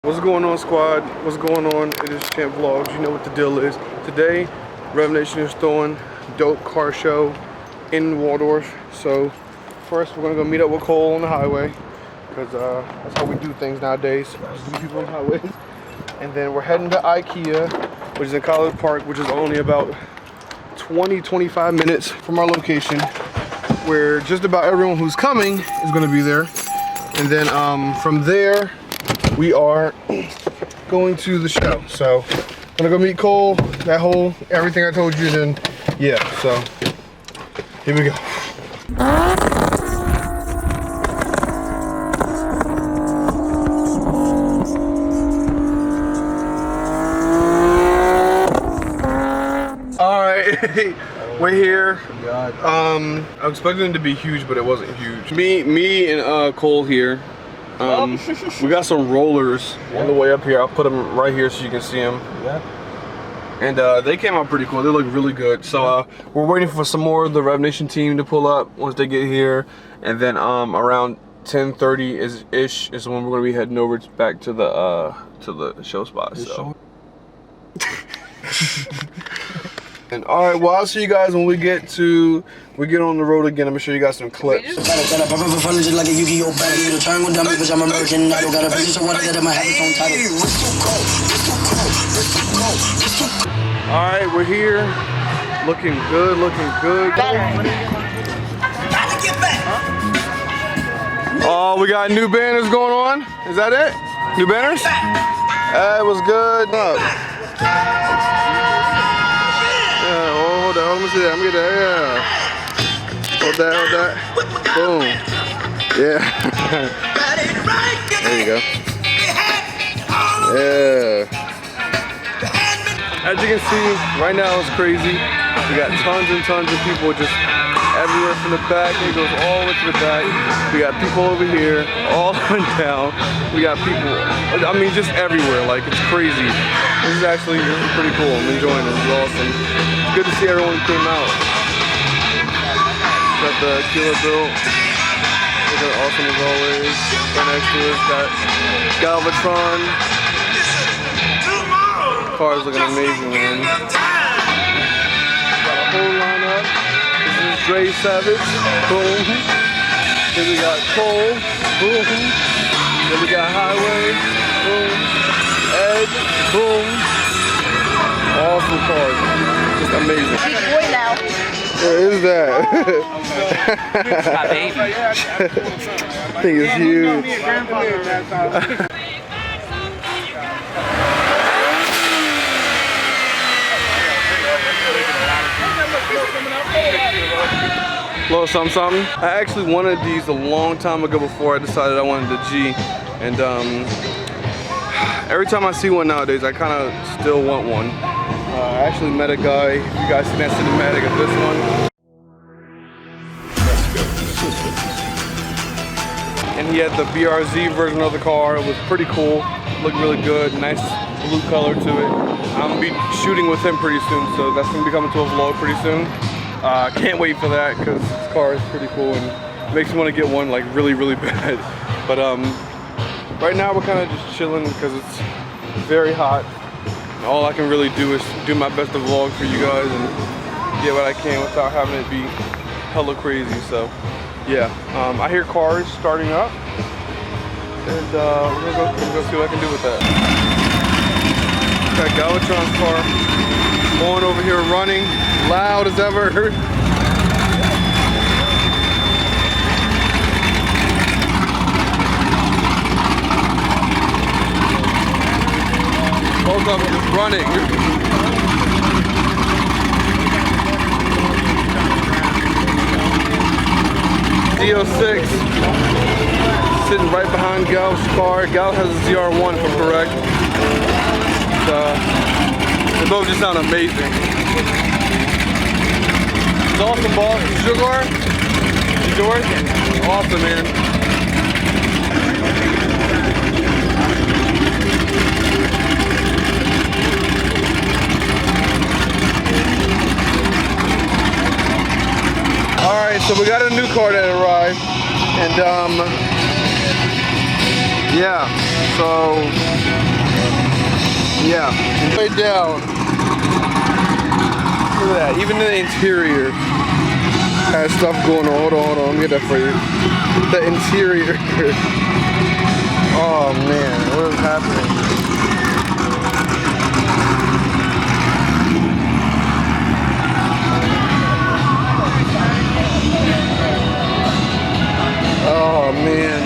What's going on, squad? What's going on? It is Champ Vlogs. You know what the deal is. Today, REVNATION is throwing dope car show in Waldorf. So first, we're gonna go meet up with Cole on the highway because that's how we do things nowadays. Just meet people on the highways. And then we're heading to IKEA, which is in College Park, which is only about 20-25 minutes from our location, where just about everyone who's coming is gonna be there. And then from there, we are going to the show. So I'm gonna go meet Cole, that whole everything I told you, then yeah, so here we go. All right, we're here. I was expecting it to be huge, but it wasn't huge. Me and Cole here. We got some rollers on the way up here. I'll put them right here so you can see them. Yeah. And they came out pretty cool. They look really good. So we're waiting for some more of the REVNATION team to pull up once they get here. And then around 10:30 ish is when we're gonna be heading over back to the show spot. So. And all right, well, I'll see you guys when we get on the road again. I'm gonna show you guys some clips. All right, we're here, looking good, Oh, we got new banners going on. Is that it? New banners? That was good. Hold on, let me see that. Let me get that. Yeah. Hold that. Boom. Yeah. There you go. Yeah. As you can see, right now it's crazy. We got tons and tons of people just everywhere from the back. It goes all the way to the back. We got people over here, all up and down. We got people, I mean, just everywhere. Like, it's crazy. This is pretty cool. I'm enjoying this. It's awesome. It's good to see everyone who came out. Got the Killer Bill. They're awesome as always. Right next to us, got Galvatron. The car is looking amazing, man. Got a whole lineup. This is Dre Savage. Boom. Then we got Cole. Boom. Then we got Highway. Boom. Ed. Boom. Awesome cars. Just amazing. Big boy now. Where is that? My baby. I think it's huge. Little something. I actually wanted these a long time ago before I decided I wanted the G, and every time I see one nowadays, I kind of still want one. I actually met a guy. You guys seen that cinematic of this one? And he had the BRZ version of the car. It was pretty cool. Looked really good. Nice blue color to it. I'm gonna be shooting with him pretty soon, so that's gonna be coming to a vlog pretty soon. Can't wait for that because this car is pretty cool and makes me want to get one like really bad. But right now we're kind of just chilling because it's very hot. And all I can really do is do my best to vlog for you guys and get what I can without having it be hella crazy. So yeah, I hear cars starting up, and we're gonna go see what I can do with that. Got Galvatron's car going over here running, loud as ever. Both of them just running. D06 sitting right behind Gal's car. Gal has a ZR1 if I'm correct. They both just sound amazing. It's awesome, boss. Is your car? Is yours? Awesome, man. Alright, so we got a new car that arrived. And yeah, so Yeah. Way down. Look at that. Even the interior has stuff going on. Hold on. Let me get that for you. The interior. Oh man, what is happening? Oh man.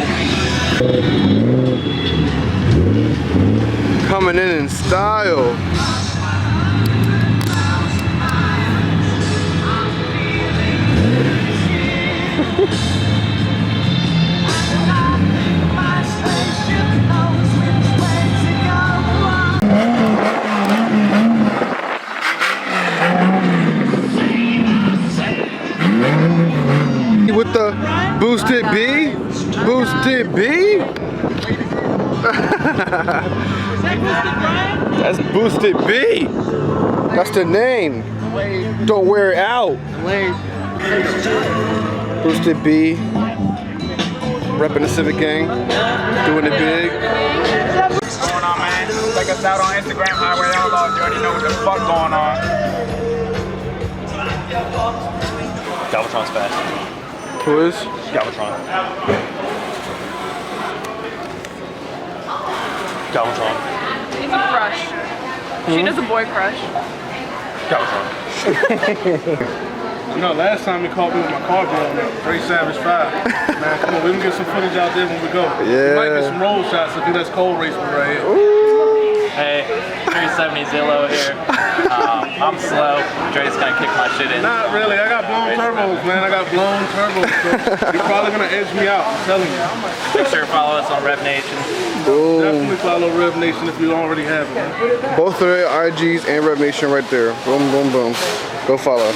Coming in style. With the boosted B? Boosted B? That's Boosted B. That's the name. Don't wear it out. Boosted B. Repping the Civic Gang. Doing it big. What's going on, man? Check us out on Instagram, Highway Outlaws. You already know what the fuck going on. Galvatron's fast. Who is? Galvatron. Galvatron. It's a crush. She does a boy crush. Galvatron. No, last time he called me with my car blowing up. Ray Savage 5. Man, come on, we can get some footage out there when we go. Yeah. We might get some roll shots if he does cold race parade. Hey, 370 Zillow here. I'm slow. Dre's gonna kick my shit in. Not really. I got blown turbos, man. I got blown turbos. So you're probably gonna edge me out. I'm telling you. Make sure to follow us on REVNATION. Definitely follow REVNATION if you already have it. Both of their IGs and REVNATION right there. Boom, boom, boom. Go follow.